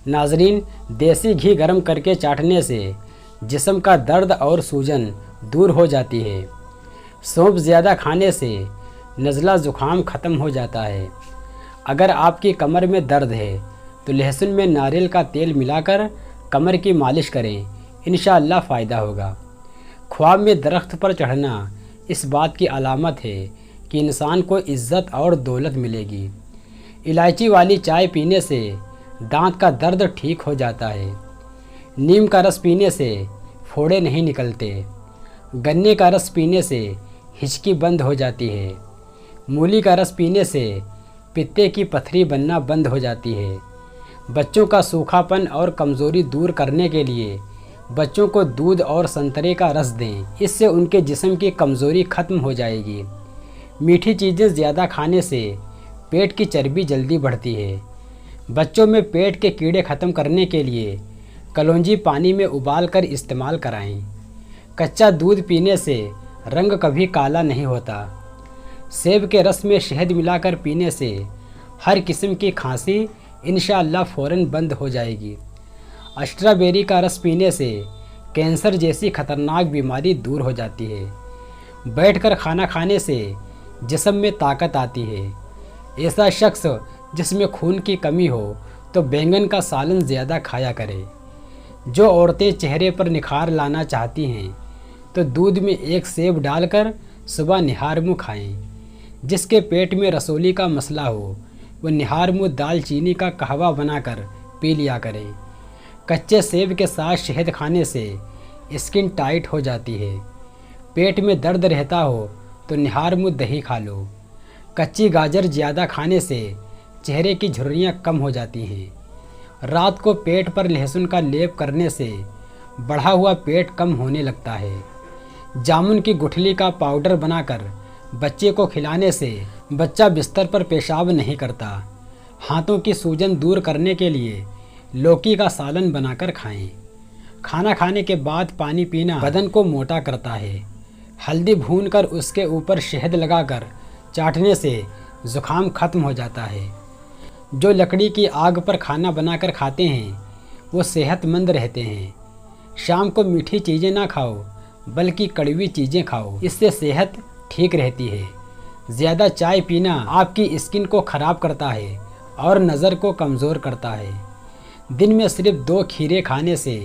नाजरीन, देसी घी गर्म करके चाटने से जिस्म का दर्द और सूजन दूर हो जाती है। सौंफ ज़्यादा खाने से नज़ला ज़ुकाम ख़त्म हो जाता है। अगर आपकी कमर में दर्द है तो लहसुन में नारियल का तेल मिलाकर कमर की मालिश करें, इंशाअल्लाह फ़ायदा होगा। ख्वाब में दरख्त पर चढ़ना इस बात की अलामत है कि इंसान को इज़्ज़त और दौलत मिलेगी। इलायची वाली चाय पीने से दांत का दर्द ठीक हो जाता है। नीम का रस पीने से फोड़े नहीं निकलते। गन्ने का रस पीने से हिचकी बंद हो जाती है। मूली का रस पीने से पित्ते की पथरी बनना बंद हो जाती है। बच्चों का सूखापन और कमज़ोरी दूर करने के लिए बच्चों को दूध और संतरे का रस दें, इससे उनके जिस्म की कमज़ोरी ख़त्म हो जाएगी। मीठी चीज़ें ज़्यादा खाने से पेट की चर्बी जल्दी बढ़ती है। बच्चों में पेट के कीड़े ख़त्म करने के लिए कलौंजी पानी में उबाल कर इस्तेमाल कराएं। कच्चा दूध पीने से रंग कभी काला नहीं होता। सेब के रस में शहद मिलाकर पीने से हर किस्म की खांसी इंशाअल्लाह फ़ौरन बंद हो जाएगी। स्ट्रॉबेरी का रस पीने से कैंसर जैसी ख़तरनाक बीमारी दूर हो जाती है। बैठकर खाना खाने से जिस्म में ताकत आती है। ऐसा शख्स जिसमें खून की कमी हो तो बैंगन का सालन ज़्यादा खाया करे। जो औरतें चेहरे पर निखार लाना चाहती हैं तो दूध में एक सेब डालकर सुबह निहार मुँह खाएँ। जिसके पेट में रसोली का मसला हो वो निहार मुँह दालचीनी का कहवा बनाकर पी लिया करें। कच्चे सेब के साथ शहद खाने से स्किन टाइट हो जाती है। पेट में दर्द रहता हो तो निहार मुँह दही खा लो। कच्ची गाजर ज़्यादा खाने से चेहरे की झुर्रियाँ कम हो जाती हैं। रात को पेट पर लहसुन का लेप करने से बढ़ा हुआ पेट कम होने लगता है। जामुन की गुठली का पाउडर बनाकर बच्चे को खिलाने से बच्चा बिस्तर पर पेशाब नहीं करता। हाथों की सूजन दूर करने के लिए लौकी का सालन बनाकर खाएं। खाना खाने के बाद पानी पीना बदन को मोटा करता है। हल्दी भूनकर उसके ऊपर शहद लगाकर चाटने से ज़ुकाम ख़त्म हो जाता है। जो लकड़ी की आग पर खाना बनाकर खाते हैं वो सेहतमंद रहते हैं। शाम को मीठी चीज़ें ना खाओ बल्कि कड़वी चीज़ें खाओ, इससे सेहत ठीक रहती है। ज़्यादा चाय पीना आपकी स्किन को ख़राब करता है और नज़र को कमज़ोर करता है। दिन में सिर्फ 2 खीरे खाने से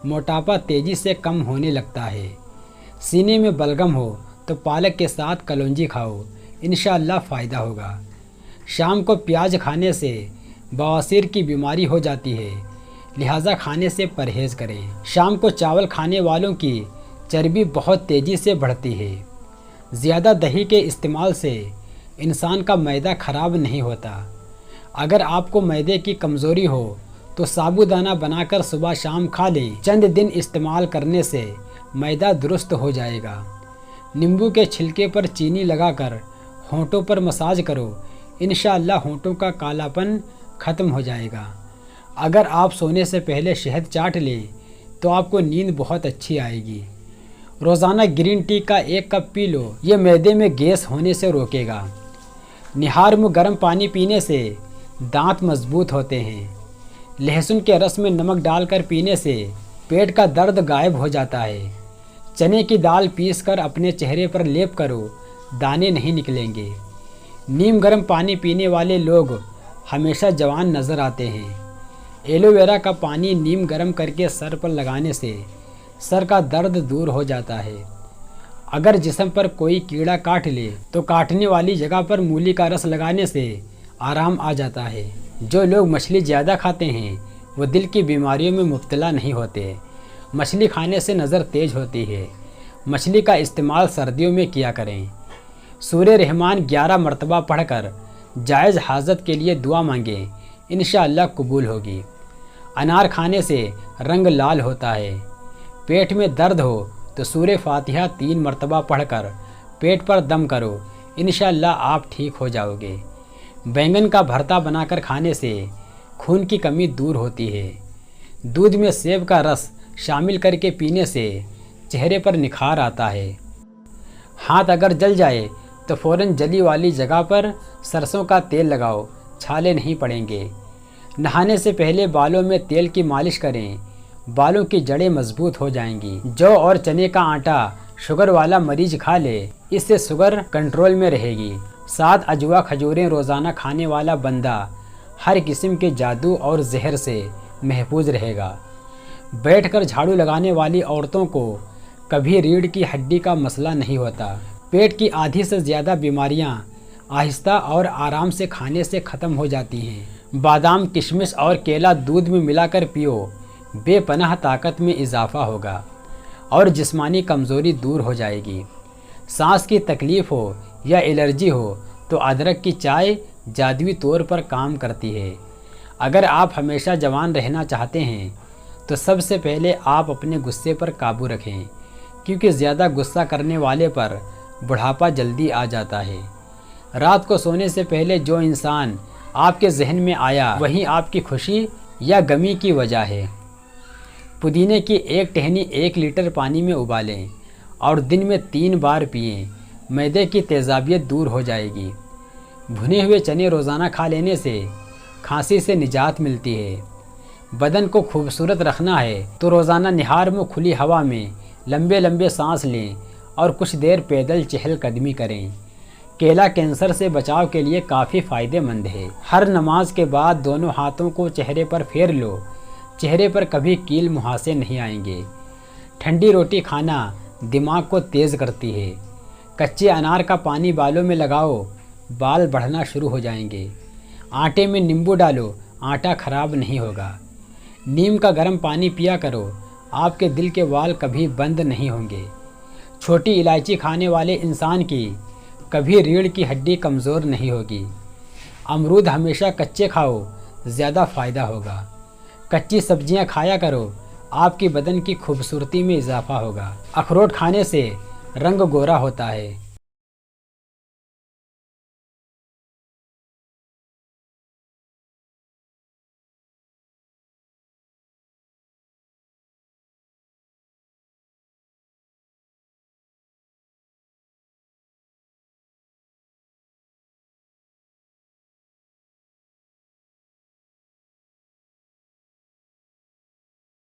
मोटापा तेज़ी से कम होने लगता है। सीने में बलगम हो तो पालक के साथ कलौंजी खाओ, इंशाअल्लाह फ़ायदा होगा। शाम को प्याज खाने से बवासीर की बीमारी हो जाती है, लिहाजा खाने से परहेज़ करें। शाम को चावल खाने वालों की चर्बी बहुत तेज़ी से बढ़ती है। ज़्यादा दही के इस्तेमाल से इंसान का मैदा ख़राब नहीं होता। अगर आपको मैदे की कमज़ोरी हो तो साबूदाना बनाकर सुबह शाम खा लें। चंद दिन इस्तेमाल करने से मैदा दुरुस्त हो जाएगा। नींबू के छिलके पर चीनी लगाकर होंठों पर मसाज करो, इंशाअल्लाह होंठों का कालापन ख़त्म हो जाएगा। अगर आप सोने से पहले शहद चाट लें तो आपको नींद बहुत अच्छी आएगी। रोज़ाना ग्रीन टी का 1 कप पी लो, ये मैदे में गैस होने से रोकेगा। निहार मुँह गर्म पानी पीने से दांत मजबूत होते हैं। लहसुन के रस में नमक डालकर पीने से पेट का दर्द गायब हो जाता है। चने की दाल पीसकर अपने चेहरे पर लेप करो, दाने नहीं निकलेंगे। नीम गर्म पानी पीने वाले लोग हमेशा जवान नज़र आते हैं। एलोवेरा का पानी नीम गर्म करके सर पर लगाने से सर का दर्द दूर हो जाता है। अगर जिस्म पर कोई कीड़ा काट ले तो काटने वाली जगह पर मूली का रस लगाने से आराम आ जाता है। जो लोग मछली ज़्यादा खाते हैं वो दिल की बीमारियों में मुब्तला नहीं होते। मछली खाने से नज़र तेज होती है। मछली का इस्तेमाल सर्दियों में किया करें। सूरे रहमान 11 मरतबा पढ़कर जायज़ हाजत के लिए दुआ मांगें, इंशाअल्लाह कबूल होगी। अनार खाने से रंग लाल होता है। पेट में दर्द हो तो सूरे फातिहा 3 मरतबा पढ़कर पेट पर दम करो, इंशाअल्लाह आप ठीक हो जाओगे। बैंगन का भरता बनाकर खाने से खून की कमी दूर होती है। दूध में सेब का रस शामिल करके पीने से चेहरे पर निखार आता है। हाथ अगर जल जाए तो फ़ौरन जली वाली जगह पर सरसों का तेल लगाओ, छाले नहीं पड़ेंगे। नहाने से पहले बालों में तेल की मालिश करें, बालों की जड़ें मजबूत हो जाएंगी। जौ और चने का आटा शुगर वाला मरीज खा ले, इससे शुगर कंट्रोल में रहेगी। 7 अजवा खजूरें रोज़ाना खाने वाला बंदा हर किस्म के जादू और जहर से महफूज रहेगा। बैठकर झाड़ू लगाने वाली औरतों को कभी रीढ़ की हड्डी का मसला नहीं होता। पेट की आधी से ज़्यादा बीमारियां आहिस्ता और आराम से खाने से ख़त्म हो जाती हैं। बादाम, किशमिश और केला दूध में मिलाकर पियो, बेपनाह ताकत में इजाफा होगा और जिस्मानी कमज़ोरी दूर हो जाएगी। सांस की तकलीफ़ हो या एलर्जी हो तो अदरक की चाय जादुई तौर पर काम करती है। अगर आप हमेशा जवान रहना चाहते हैं तो सबसे पहले आप अपने गुस्से पर काबू रखें, क्योंकि ज़्यादा गुस्सा करने वाले पर बुढ़ापा जल्दी आ जाता है। रात को सोने से पहले जो इंसान आपके जहन में आया वही आपकी खुशी या गमी की वजह है। पुदीने की एक टहनी 1 लीटर पानी में उबालें और दिन में 3 बार पिएं। मैदे की तेज़ाबियत दूर हो जाएगी। भुने हुए चने रोज़ाना खा लेने से खांसी से निजात मिलती है। बदन को खूबसूरत रखना है तो रोज़ाना निहार में खुली हवा में लंबे लंबे सांस लें और कुछ देर पैदल चहलकदमी करें। केला कैंसर से बचाव के लिए काफ़ी फ़ायदेमंद है। हर नमाज के बाद दोनों हाथों को चेहरे पर फेर लो, चेहरे पर कभी कील मुहासे नहीं आएंगे। ठंडी रोटी खाना दिमाग को तेज़ करती है। कच्चे अनार का पानी बालों में लगाओ, बाल बढ़ना शुरू हो जाएंगे। आटे में नींबू डालो, आटा खराब नहीं होगा। नीम का गर्म पानी पिया करो, आपके दिल के वाल कभी बंद नहीं होंगे। छोटी इलायची खाने वाले इंसान की कभी रीढ़ की हड्डी कमज़ोर नहीं होगी। अमरूद हमेशा कच्चे खाओ, ज़्यादा फ़ायदा होगा। कच्ची सब्जियां खाया करो, आपकी बदन की खूबसूरती में इजाफा होगा। अखरोट खाने से रंग गोरा होता है।